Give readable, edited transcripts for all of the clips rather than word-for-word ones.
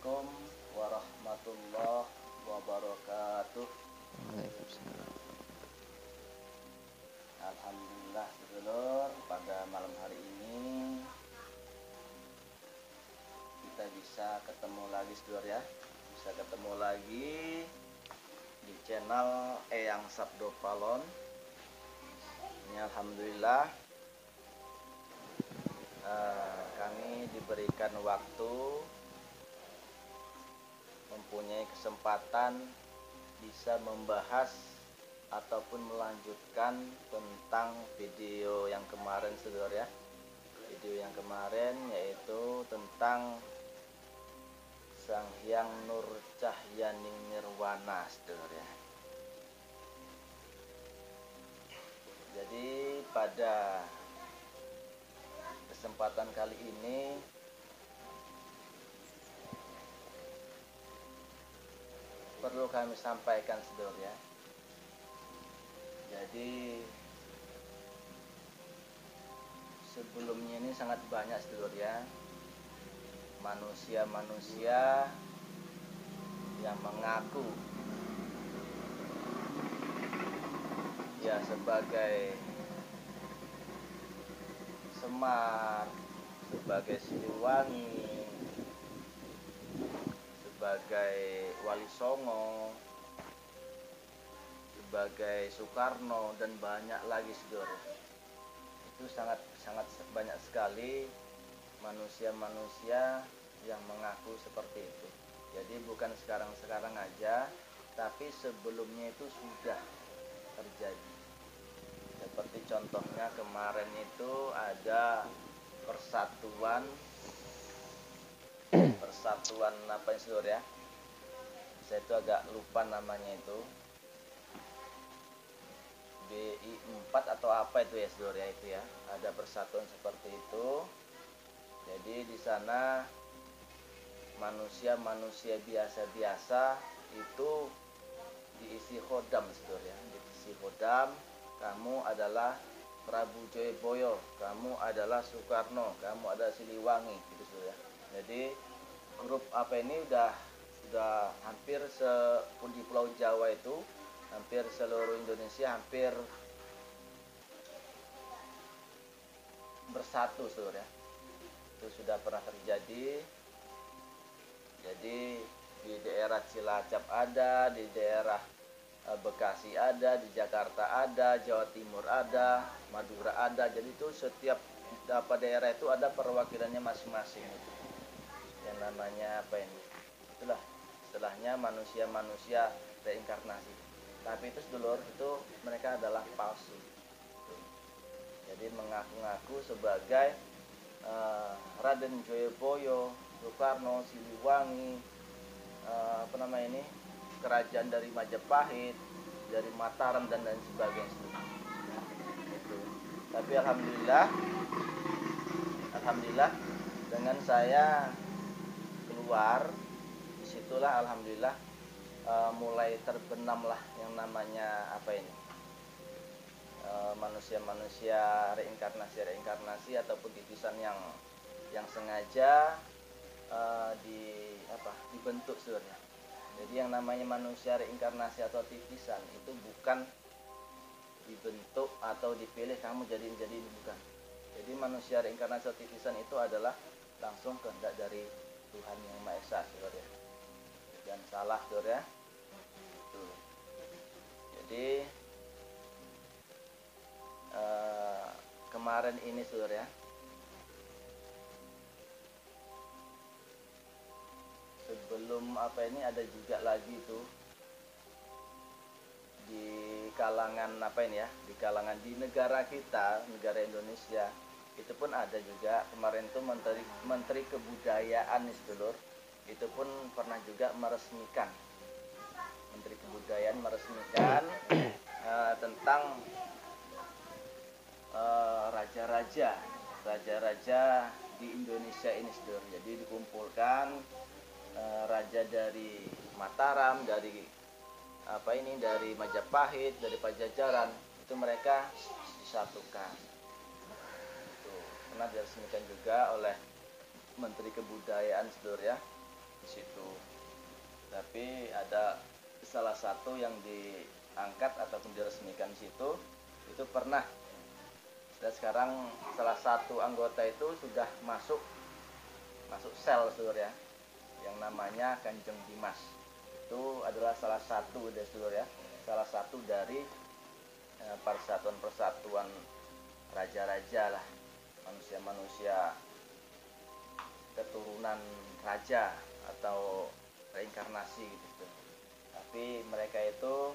Assalamualaikum warahmatullahi wabarakatuh. Waalaikumsalam. Alhamdulillah sedulur, pada malam hari ini kita bisa ketemu lagi sedulur ya. Bisa ketemu lagi di channel Eyang Sabdo Palon. Ini alhamdulillah kami diberikan waktu, mempunyai kesempatan bisa membahas ataupun melanjutkan tentang video yang kemarin sedulur ya. Video yang kemarin yaitu tentang Sang Hyang Nur Cahyaning Nirwana sedulur ya. Jadi pada kesempatan kali ini perlu kami sampaikan sedulur ya. Jadi sebelumnya ini sangat banyak sedulur ya, manusia-manusia yang mengaku ya sebagai Semar, sebagai Siliwangi, sebagai Wali Songo, sebagai Soekarno, dan banyak lagi sedulur. Itu sangat banyak sekali manusia-manusia yang mengaku seperti itu. Jadi bukan sekarang aja, tapi sebelumnya itu sudah terjadi. Seperti contohnya kemarin itu ada persatuan apa ya sedulur ya, saya itu agak lupa namanya itu, BI 4 atau apa itu ya sedulur ya, itu ya ada persatuan seperti itu. Jadi di sana manusia biasa itu diisi khodam sedulur ya, diisi khodam. Kamu adalah Prabu Joyoboyo, kamu adalah Soekarno, kamu adalah Siliwangi gitu sedulur ya. Jadi grup apa ini udah hampir di Pulau Jawa itu, hampir seluruh Indonesia hampir bersatu sedulur ya. Itu sudah pernah terjadi. Jadi di daerah Cilacap ada, di daerah Bekasi ada, di Jakarta ada, Jawa Timur ada, Madura ada. Jadi itu setiap daerah itu ada perwakilannya masing-masing. Yang namanya apa ini? Itulah istilahnya manusia reinkarnasi. Tapi itu sedulur, itu mereka adalah palsu. Jadi mengaku-ngaku sebagai Raden Joyoboyo, Soekarno, Siliwangi, kerajaan dari Majapahit, dari Mataram dan lain sebagainya. Itu. Tapi alhamdulillah dengan saya keluar, disitulah alhamdulillah mulai terbenamlah yang namanya apa ini, manusia-manusia reinkarnasi ataupun titisan yang sengaja dibentuk sebenarnya. Jadi yang namanya manusia reinkarnasi atau titisan itu bukan dibentuk atau dipilih kamu jadi bukan. Jadi manusia reinkarnasi atau titisan itu adalah langsung kehendak dari Tuhan Yang Maha Esa sebenarnya. Jangan salah sebenarnya. Itu. Jadi kemarin ini saudara ya, sebelum apa ini ada juga lagi tuh di kalangan apa ini ya, di kalangan di negara kita, negara Indonesia itu pun ada juga kemarin tuh menteri kebudayaan nih sedulur, itu pun pernah juga meresmikan, menteri kebudayaan meresmikan tentang raja-raja di Indonesia ini sedulur. Jadi dikumpulkan raja dari Mataram, dari dari Majapahit, dari Pajajaran, itu mereka disatukan. Itu pernah diresmikan juga oleh Menteri Kebudayaan sedulur ya di situ. tapi ada salah satu yang diangkat ataupun diresmikan di situ itu pernah, dan sekarang salah satu anggota itu sudah masuk sel seluruh ya, yang namanya Kanjeng Dimas. Itu adalah salah satu dari seluruh ya, salah satu dari persatuan raja-raja lah, manusia-manusia keturunan raja atau reinkarnasi gitu. Tapi mereka itu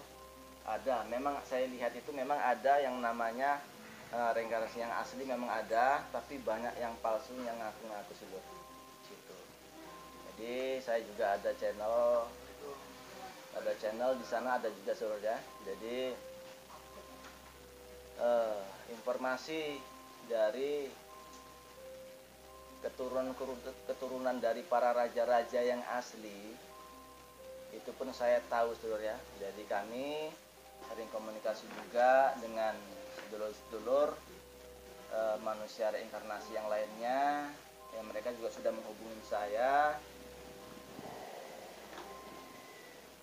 ada, memang saya lihat itu memang ada yang namanya reinkarnasi yang asli memang ada, tapi banyak yang palsu yang ngaku-ngaku seluruh situ. Jadi saya juga ada channel di sana, ada juga seluruh ya. Jadi informasi dari keturunan dari para raja-raja yang asli itu pun saya tahu seluruh ya. Jadi kami sering komunikasi juga dengan sedulur-sedulur manusia reinkarnasi yang lainnya, yang mereka juga sudah menghubungi saya,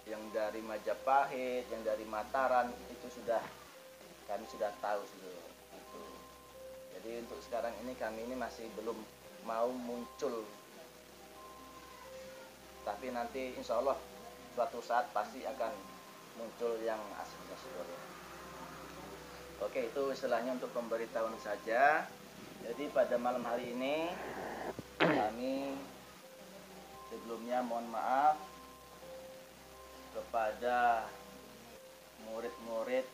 yang dari Majapahit, yang dari Mataram, itu kami sudah tahu seluruh itu. Jadi untuk sekarang ini kami ini masih belum mau muncul, tapi nanti insya Allah suatu saat pasti akan muncul yang aslinya seluruh. Oke, itu istilahnya untuk pemberitahuan saja. Jadi pada malam hari ini kami sebelumnya mohon maaf kepada murid-murid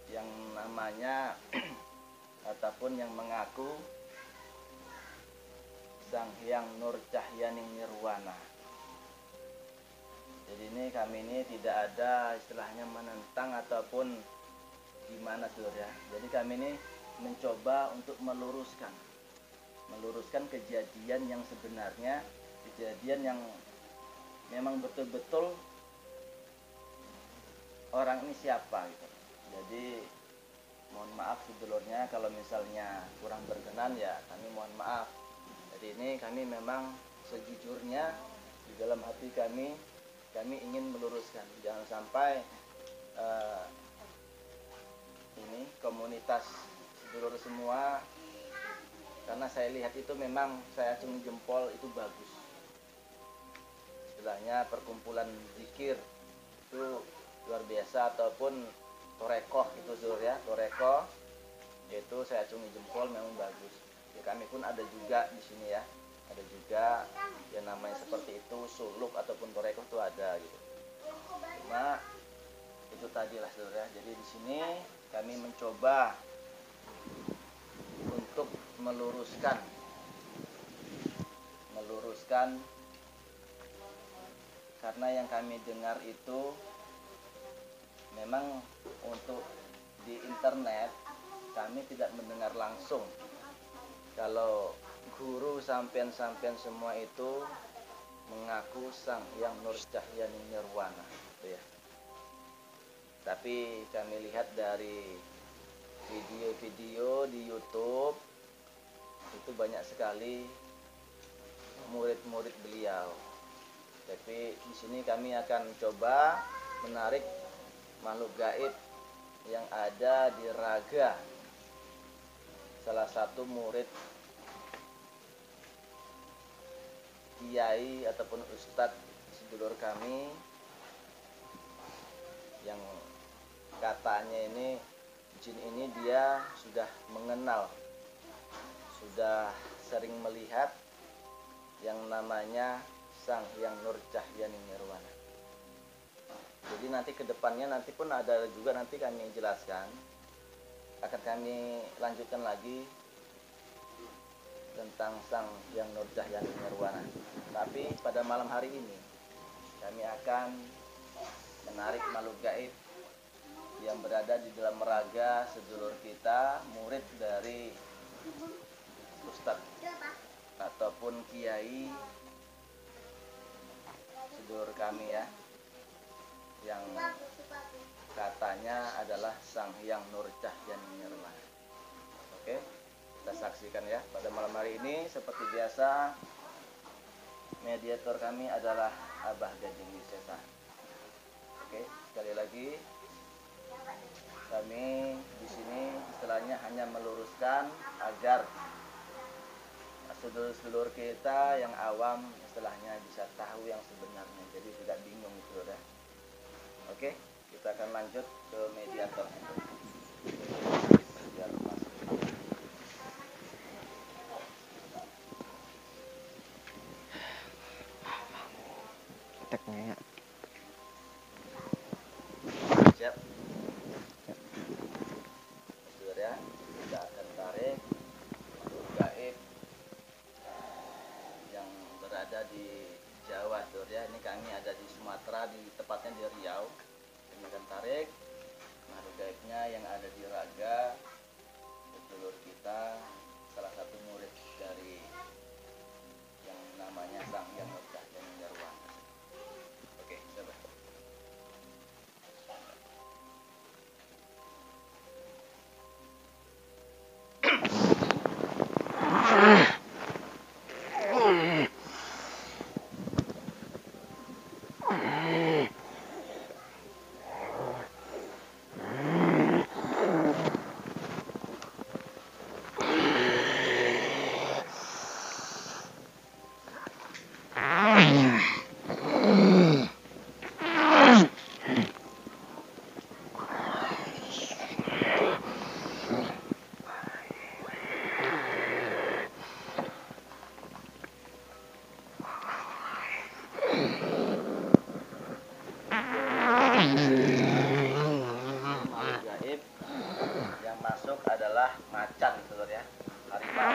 yang namanya ataupun yang mengaku Sang Hyang Nur Cahyaning Nirwana. Jadi ini kami ini tidak ada istilahnya menentang ataupun gimana seluruh ya. Jadi kami ini mencoba untuk meluruskan kejadian yang sebenarnya, kejadian yang memang betul-betul orang ini siapa gitu. Jadi mohon maaf sedulurnya kalau misalnya kurang berkenan, ya kami mohon maaf. Jadi ini kami memang sejujurnya di dalam hati kami ingin meluruskan, jangan sampai ini komunitas sedulur semua, karena saya lihat itu memang saya acungi jempol itu bagus. Istilahnya perkumpulan zikir itu luar biasa, ataupun torekoh itu seluruh ya, torekoh itu saya acungi jempol memang bagus. Ya, kami pun ada juga di sini ya, ada juga yang namanya seperti itu, suluk ataupun torekoh itu ada gitu. Cuma itu tadilah seluruh ya. Jadi di sini kami mencoba untuk meluruskan karena yang kami dengar itu memang untuk di internet kami tidak mendengar langsung kalau guru sampean-sampean semua itu mengaku Sang Hyang Nur Cahyaning Nirwana gitu ya. Tapi kami lihat dari video-video di YouTube itu banyak sekali murid-murid beliau. Tapi di sini kami akan coba menarik makhluk gaib yang ada di raga salah satu murid kiai ataupun ustadz sedulur kami, yang katanya ini jin ini dia sudah mengenal, sudah sering melihat yang namanya Sang Hyang Nur Cahyaning Nirwana. Jadi nanti kedepannya nanti pun ada juga nanti kami jelaskan, akan kami lanjutkan lagi tentang Sang Hyang Nur Cahyaning Nirwana. Tapi pada malam hari ini kami akan menarik makhluk gaib yang berada di dalam raga sedulur kita, murid dari ustadz ataupun kiai sedulur kami ya, yang katanya adalah Sang Hyang Nur Cahyaning Nirwana. Oke, kita saksikan ya pada malam hari ini. Seperti biasa mediator kami adalah Abah Gading Wisesa. Oke, sekali lagi kami di sini istilahnya hanya meluruskan agar sedulur-sedulur kita yang awam istilahnya bisa tahu yang sebenarnya, jadi tidak bingung gitu ya. Oke, kita akan lanjut ke mediator itu. Biar masuk. Teknya ya. Siap. Saudara ya, kita akan tarik makhluk gaib yang berada di Jawa, saudara ya. Ini kami ada di Sumatera, di tepatnya di Riau. Kami akan tarik makhluk gaibnya yang ada di raga sedulur kita, salah satu murid dari yang namanya Sang Hyang Nurcahya Nirwana. Oke, coba. Makhluk gaib yang masuk adalah macan, saudara ya, harimau.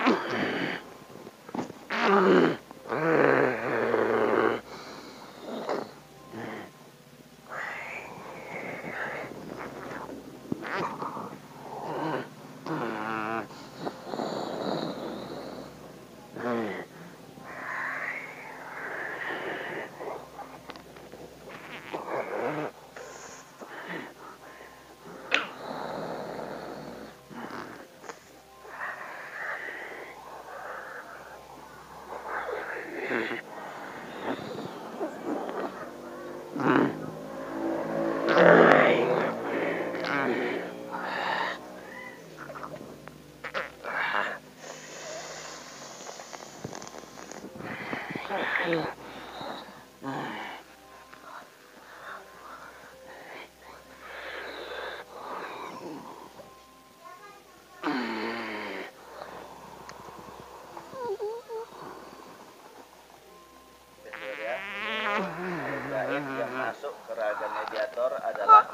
Gaib yang masuk ke raga mediator adalah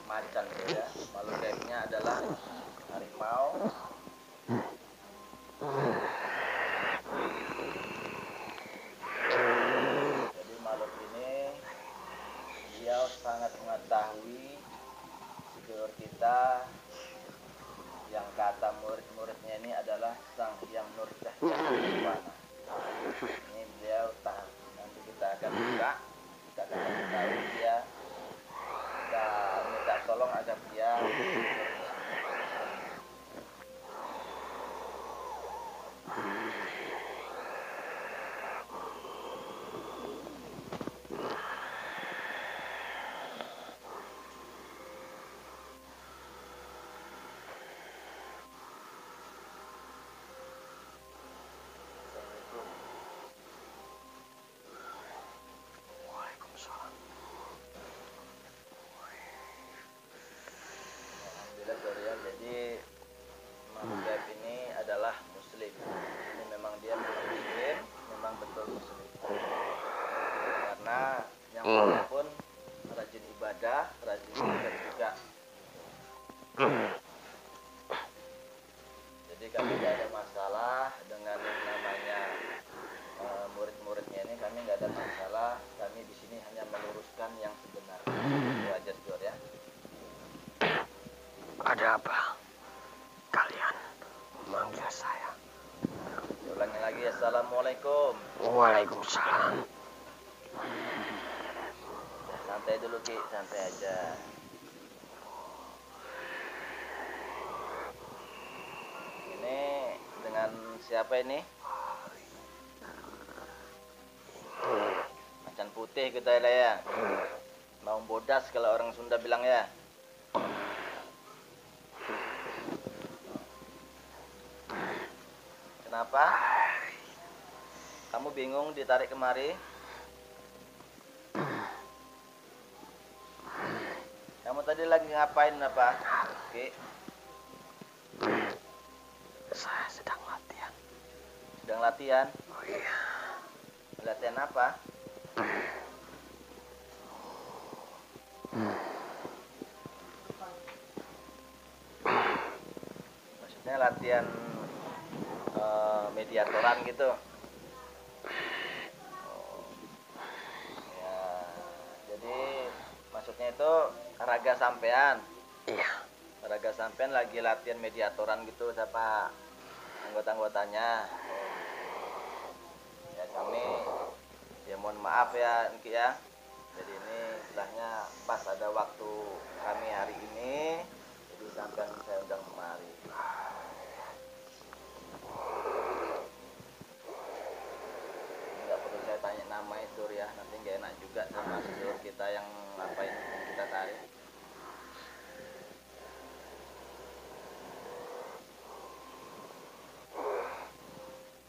macan, ya. Makhluk gaibnya adalah harimau. Jadi makhluk ini dia sangat mengetahui sedulur kita yang kata murid-muridnya ini adalah Sang Hyang Nurcahya Nirwana. Ini beliau tahu. Nanti kita akan buka, kita akan tahu dia, kita minta tolong agar dia jadi makhluk gaib ini adalah muslim. Ini memang dia muslim, memang betul muslim. Karena yang lain pun rajin ibadah, rajin ibadah juga. Jadi kami tidak ada masalah dengan yang namanya murid-muridnya ini. Kami nggak ada masalah. Kami di sini hanya meluruskan yang sebenarnya. Itu aja, Jor, ya. Ada apa? Kalian memanggil saya? Ulangi lagi. Assalamualaikum. Waalaikumsalam. Santai dulu, Ki. Santai aja. Ini dengan siapa ini? putih kita ya. Maung bodas kalau orang Sunda bilang ya. Kenapa? Kamu bingung ditarik kemari? Kamu tadi lagi ngapain apa? Oke. Saya sedang latihan. Sedang latihan? Oh iya. Latihan apa? Maksudnya latihan mediatoran gitu. Oh, ya. Jadi maksudnya itu raga sampean. Iya. Raga sampean lagi latihan mediatoran gitu siapa anggota-anggotanya. Ya kami ya mohon maaf ya Nki ya. Jadi ini istilahnya pas ada waktu kami hari ini, jadi sampean saya undang kemari. Nggak perlu saya tanya nama itu ya, nanti nggak enak juga sama sedulur kita yang ngapain kita tarik.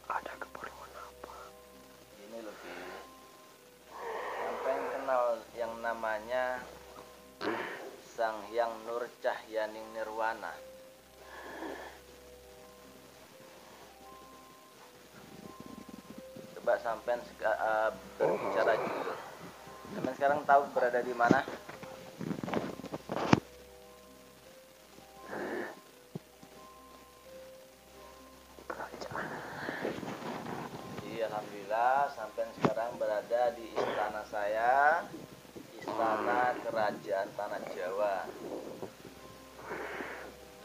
Ada keperluan apa? Gini loh Ki, sampean kenal yang namanya Sang Hyang Nur Cahyaning Nirwana? Coba sampean berbicara jujur. Sampean sekarang tahu berada di mana? Kerajaan. Jadi alhamdulillah sampean sekarang berada di istana saya, istana kerajaan tanah Jawa.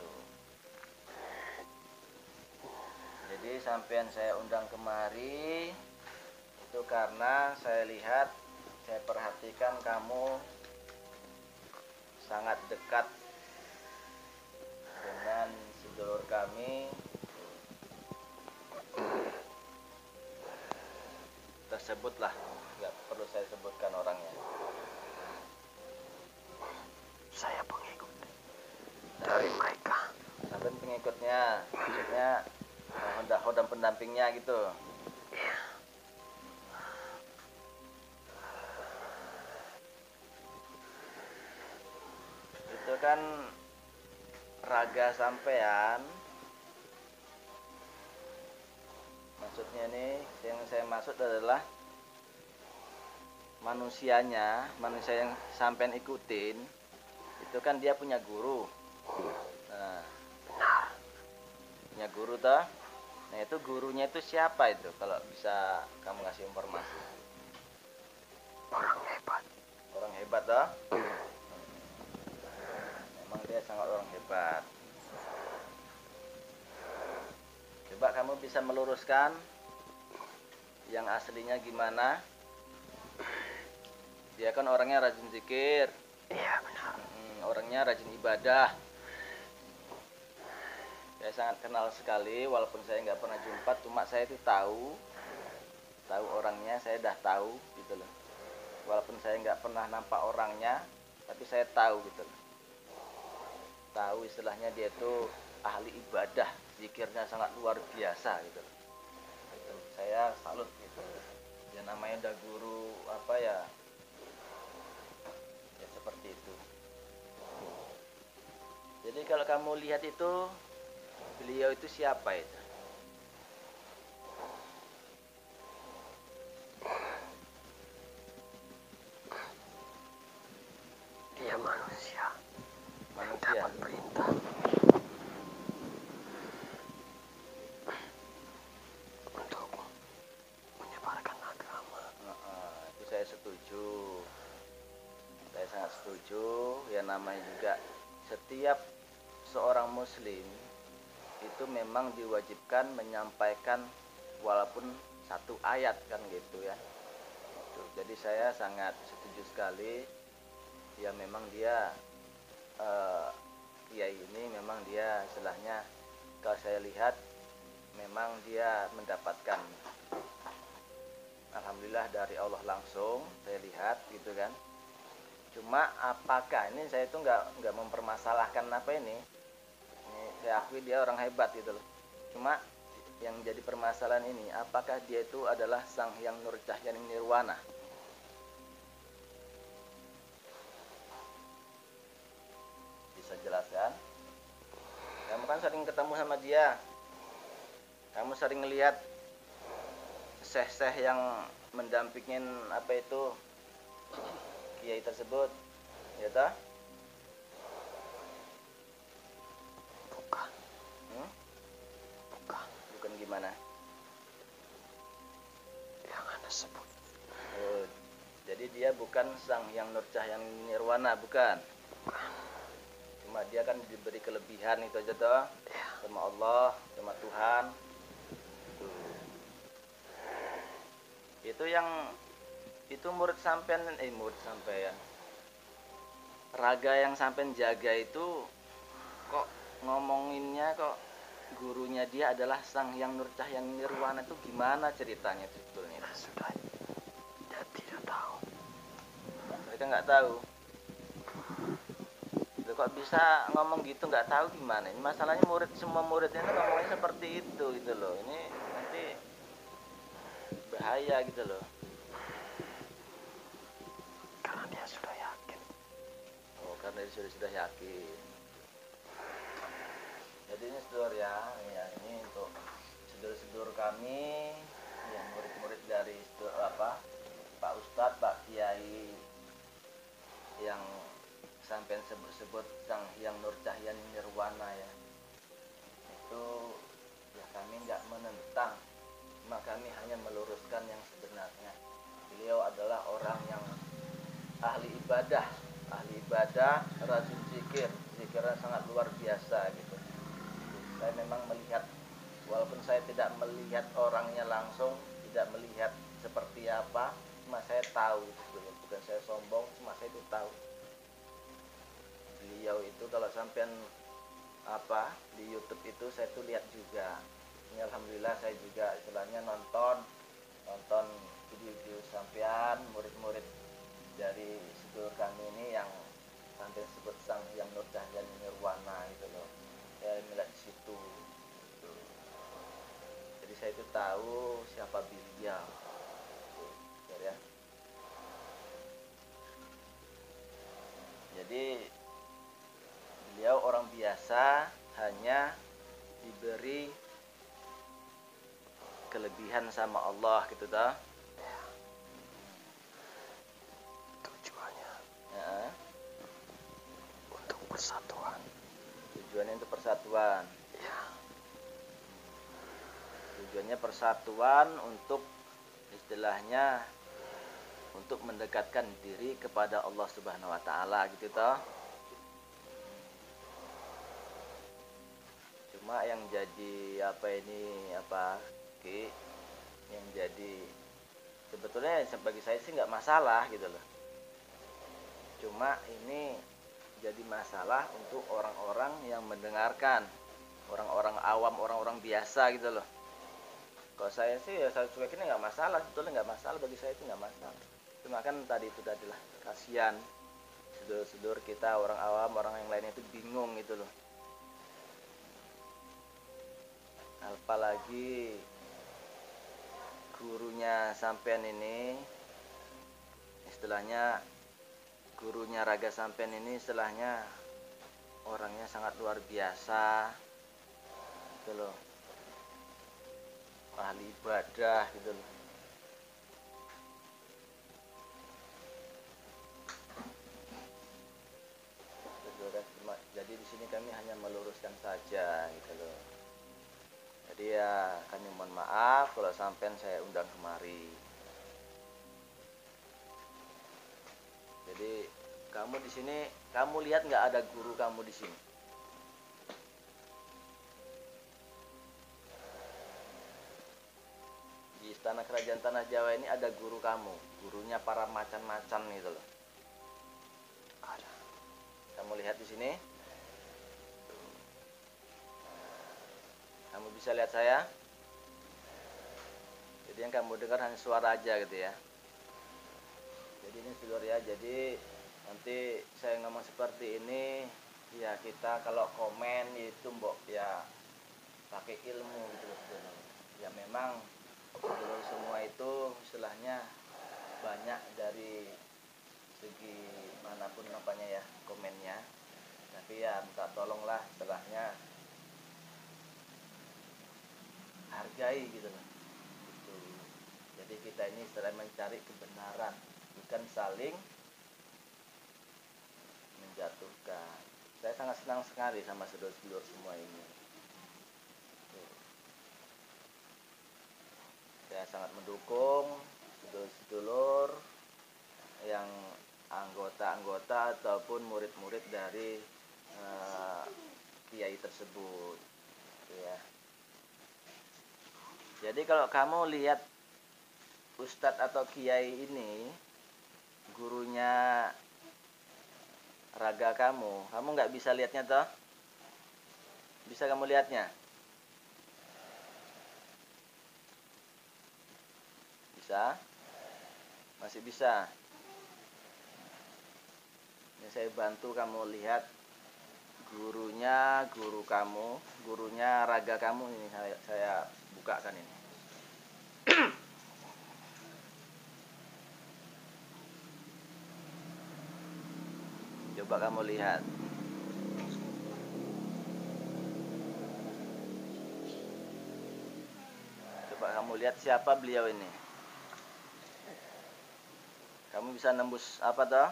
Tuh. Jadi sampean saya undang kemari itu karena saya lihat, saya perhatikan kamu sangat dekat dengan sedulur kami tersebutlah, nggak perlu saya sebutkan orangnya. Saya pengikut dari mereka. Sampai pengikutnya, maksudnya hodam pendampingnya gitu. Iya. Itu kan raga sampean. Maksudnya nih, yang saya maksud adalah manusianya, manusia yang sampean ikutin, itu kan dia punya guru. Nah, punya guru toh. Nah itu gurunya itu siapa itu? Kalau bisa kamu ngasih informasi. Orang hebat. Orang hebat toh. Memang dia sangat orang hebat. Coba kamu bisa meluruskan yang aslinya gimana? Dia kan orangnya rajin zikir. Iya benar. Orangnya rajin ibadah. Saya sangat kenal sekali, walaupun saya nggak pernah jumpa, cuma saya itu tahu orangnya, saya dah tahu gitu loh. Walaupun saya nggak pernah nampak orangnya, tapi saya tahu gitu loh. Tahu istilahnya dia itu ahli ibadah, zikirnya sangat luar biasa gitu loh. Gitu. Saya salut gitu. Ya namanya udah guru apa ya? Ya seperti itu. Jadi kalau kamu lihat itu, beliau itu siapa itu? Dia manusia. Manusia. Dapat perintah untuk menyebarkan agama. Itu saya setuju. Saya sangat setuju. Ya namanya juga setiap seorang muslim itu memang diwajibkan menyampaikan walaupun satu ayat kan gitu ya. Jadi saya sangat setuju sekali. Ya memang dia kiai ini memang dia istilahnya kalau saya lihat memang dia mendapatkan, alhamdulillah alhamdulillah dari Allah langsung saya lihat gitu kan. Cuma apakah ini, saya itu nggak mempermasalahkan apa ini saya akui dia orang hebat gitu loh. Cuma yang jadi permasalahan ini, apakah dia itu adalah Sang Hyang Nur Cahyaning Nirwana? Bisa jelaskan? Kamu kan sering ketemu sama dia, kamu sering ngelihat syekh-syekh yang mendampingin apa itu kiai tersebut, ya toh? Bukan. Bukan. Bukan gimana? Yang Anda sebut. Oh, jadi dia bukan Sang Hyang Nur Cahyaning Nirwana, bukan? Bukan. Cuma dia kan diberi kelebihan itu aja toh, Ya. sama Allah, sama Tuhan. Itu yang itu murid sampean, raga yang sampean jaga itu kok ngomonginnya kok gurunya dia adalah Sang Hyang Nur Cahyaning Nirwana, itu gimana ceritanya sebetulnya? Sudah tidak tahu. Mereka nggak tahu. Loh, kok bisa ngomong gitu nggak tahu gimana? Ini masalahnya semua muridnya itu ngomongnya seperti itu gitu loh. Ini nanti bahaya gitu loh. Karena dia sudah yakin. Oh, karena dia sudah yakin. Jadi ini sedulur ya, ini untuk sedulur-sedulur kami yang murid-murid dari Pak Ustadz, Pak Kiai yang sampai sebut-sebut Sang Hyang Nur Cahyaning Nirwana ya. Itu ya kami nggak menentang, cuma kami hanya meluruskan yang sebenarnya. Beliau adalah orang yang ahli ibadah, rajin zikirnya sangat luar biasa gitu. Saya memang melihat, walaupun saya tidak melihat orangnya langsung, tidak melihat seperti apa, cuma saya tahu gitu. Bukan saya sombong, cuma saya itu tahu. Beliau itu kalau sampean di YouTube itu saya tuh lihat juga. Ini alhamdulillah saya juga istilahnya nonton video-video sampean, murid-murid dari sedulur kami ini yang sampai sebut Sang Hyang Nur Cahyaning Nirwana gitu loh. Saya melihat di situ. Gitu. Jadi saya itu tahu siapa beliau. Gitu, ya. Jadi beliau orang biasa, hanya diberi kelebihan sama Allah gitu toh. Tujuannya Ya. untuk persatuan. Tujuannya untuk persatuan. Ya. Tujuannya persatuan untuk istilahnya untuk mendekatkan diri kepada Allah Subhanahu wa taala gitu toh. Cuma yang jadi yang jadi sebetulnya bagi saya sih nggak masalah gitu loh. Cuma ini jadi masalah untuk orang-orang yang mendengarkan, orang-orang awam, orang-orang biasa gitu loh. Kalau saya sih ya saya cuekin nggak masalah, sebetulnya nggak masalah, bagi saya itu nggak masalah. Cuma kan tadi itu tadilah kasihan sedulur-sedulur kita orang awam, orang yang lainnya itu bingung gitu loh. Apalagi gurunya sampean ini, istilahnya gurunya Raga sampean ini istilahnya orangnya sangat luar biasa gitu loh, ahli ibadah gitu loh. Jadi di sini kami hanya meluruskan saja gitu loh. Jadi ya kami mohon maaf kalau sampean saya undang kemari. Jadi kamu di sini, kamu lihat nggak ada guru kamu di sini? Di istana kerajaan tanah Jawa ini ada guru kamu, gurunya para macan-macan gitu loh. Ada. Kamu lihat di sini? Kamu bisa lihat saya? Jadi yang kamu dengar hanya suara aja gitu ya. Jadi ini sedulur ya, jadi nanti saya ngomong seperti ini ya, kita kalau komen itu mbok ya pakai ilmu gitu loh sedulur. Ya memang sedulur semua itu istilahnya banyak dari segi manapun apanya ya komennya, tapi ya minta tolonglah istilahnya hargai gitu loh gitu. Jadi kita ini sedang mencari kebenaran, bukan saling menjatuhkan. Saya sangat senang sekali sama sedulur-sedulur semua ini. Saya sangat mendukung sedulur-sedulur yang anggota-anggota ataupun murid-murid dari kiai tersebut ya. Jadi kalau kamu lihat ustadz atau kiai ini gurunya raga kamu nggak bisa lihatnya toh? Bisa kamu lihatnya? Bisa? Masih bisa? Ini saya bantu kamu lihat gurunya, guru kamu, gurunya raga kamu ini saya bukakan ini. Coba kamu lihat. Coba kamu lihat siapa beliau ini. Kamu bisa nembus apa toh?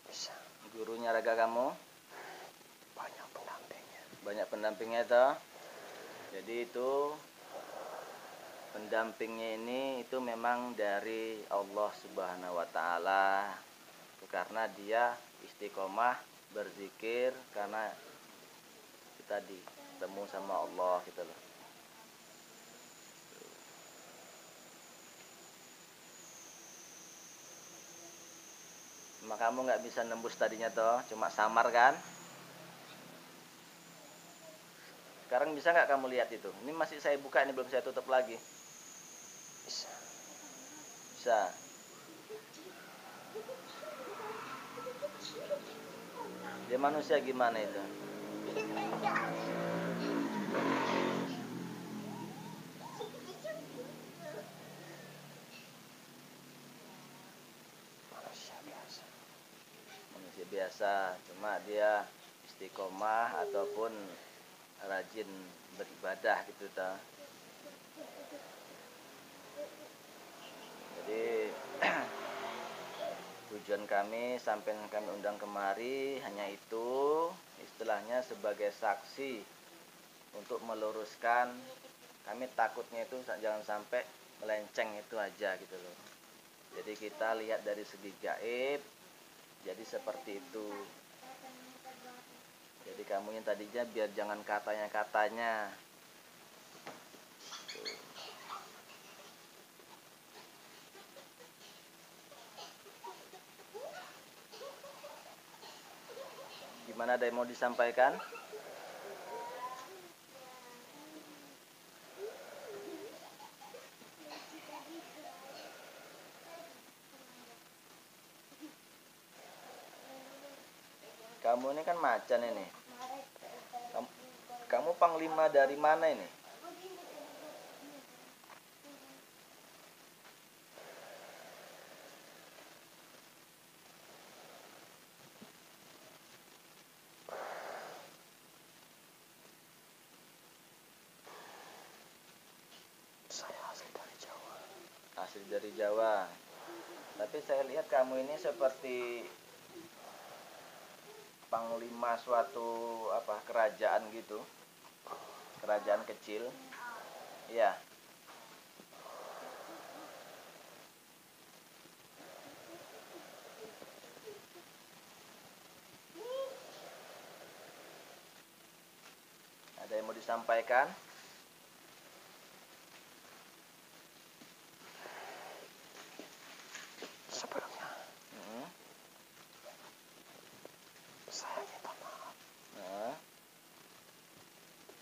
Bisa. Gurunya raga kamu? Banyak pendampingnya. Banyak pendampingnya toh? Jadi itu pendampingnya ini itu memang dari Allah Subhanahu wa taala. Karena dia istiqomah berzikir karena kita ditemu sama Allah gitu loh. Maka kamu nggak bisa nembus tadinya toh, cuma samar kan? Sekarang bisa nggak kamu lihat itu? Ini masih saya buka, ini belum saya tutup lagi. Bisa. Bisa. Dia manusia gimana itu? Manusia biasa. Manusia biasa, cuma dia istiqomah ataupun rajin beribadah gitu toh. Jadi tujuan kami sampai kami undang kemari hanya itu, istilahnya sebagai saksi untuk meluruskan. Kami takutnya itu jangan sampai melenceng itu aja gitu loh. Jadi kita lihat dari segi gaib, jadi seperti itu. Jadi kamu yang tadinya biar jangan katanya-katanya. Gimana, ada yang mau disampaikan? Kamu ini kan macan ini. Kamu panglima dari mana ini? Saya asli dari Jawa. Asli dari Jawa. Tapi saya lihat kamu ini seperti panglima suatu kerajaan gitu. Kerajaan kecil. Iya. Ada yang mau disampaikan? Sebelumnya, saya minta maaf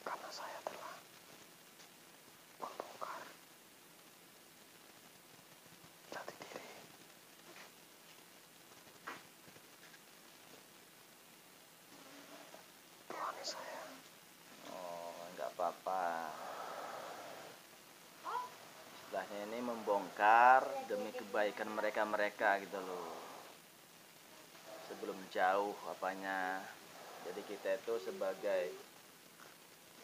karena saya telah membongkar kebaikan mereka gitu loh, sebelum jauh apanya. Jadi kita itu sebagai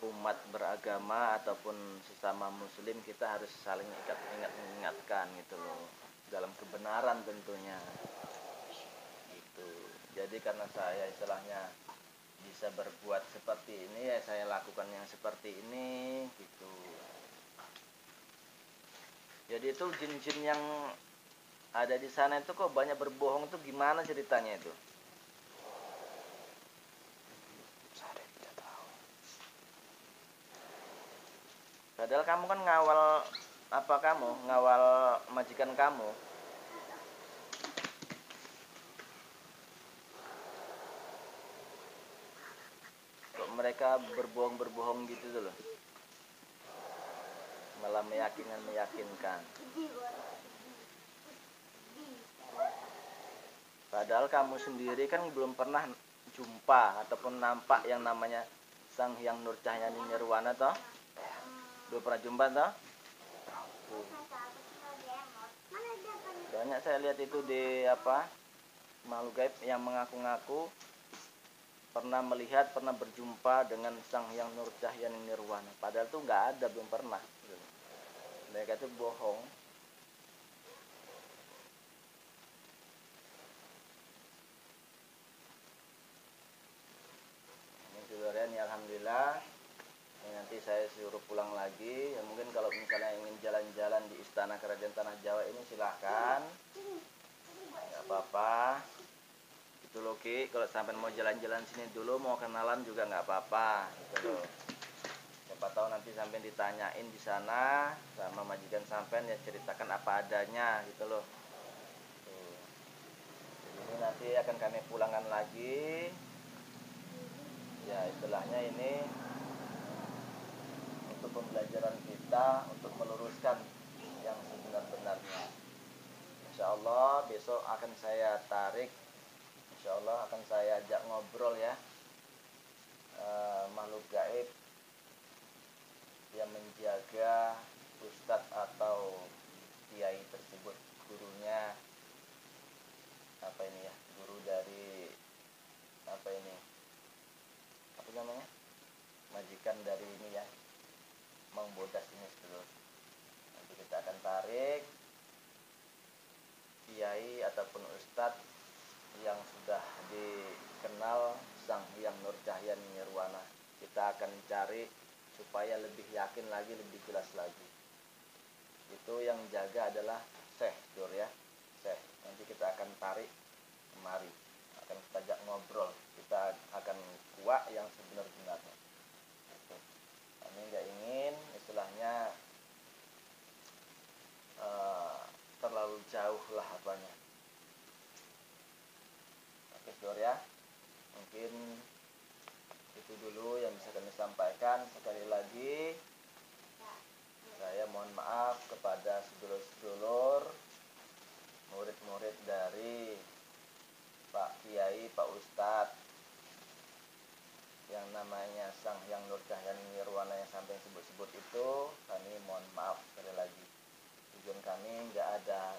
umat beragama ataupun sesama muslim, kita harus saling mengingatkan gitu loh, dalam kebenaran tentunya gitu. Jadi karena saya istilahnya bisa berbuat seperti ini, ya saya lakukan yang seperti ini gitu. Jadi itu jin-jin yang ada di sana itu kok banyak berbohong, itu gimana ceritanya itu? Saya tidak tahu. Padahal kamu kan ngawal ngawal majikan kamu. Kok mereka berbohong gitu tuh loh, malah meyakinkan. Padahal kamu sendiri kan belum pernah jumpa ataupun nampak yang namanya Sang Hyang Nur Cahyani Nirwana toh? Belum pernah jumpa toh? Banyak saya lihat itu di makhluk gaib yang mengaku-ngaku pernah melihat, pernah berjumpa dengan Sang Hyang Nur Cahyani Nirwana. Padahal tuh nggak ada, belum pernah. Mereka itu bohong. Ini alhamdulillah. Ini nanti saya suruh pulang lagi. Ya, mungkin kalau misalnya ingin jalan-jalan di Istana Kerajaan Tanah Jawa ini silahkan. Nggak apa-apa. Itu loh Ki, kalau sampai mau jalan-jalan sini dulu, mau kenalan juga nggak apa-apa. Gitu loh. Siapa tahu nanti sampai ditanyain di sana sama majikan sampean, ya ceritakan apa adanya gitu loh. Tuh. Jadi ini nanti akan kami pulangkan lagi. Ya istilahnya ini untuk pembelajaran kita, untuk meluruskan yang sebenar-benarnya. Insya Allah besok akan saya tarik, insya Allah akan saya ajak ngobrol ya, makhluk gaib yang menjaga ustadz atau kiai tersebut, gurunya guru dari majikan dari ini ya, Mang Bodas ini dulu. Nanti kita akan tarik kiai ataupun ustadz yang sudah dikenal Sang Hyang Nur Cahyani Nirwana. Kita akan cari supaya lebih yakin lagi, lebih jelas lagi. Itu yang jaga adalah Syekh Dur ya, Syekh. Nanti kita akan tarik kemari, akan kita ajak ngobrol, kita akan kuak yang sebenar-benarnya. Kami nggak ingin istilahnya terlalu jauh lah apanya. Oke Dur ya, mungkin itu dulu yang bisa kami sampaikan. Sekali lagi saya mohon maaf kepada sedulur-sedulur, murid-murid dari Pak Kiai, Pak Ustadz yang namanya Sang Hyang Nur Cahyani Nirwana yang sampai sebut-sebut itu. Kami mohon maaf sekali lagi. Tujuan kami nggak ada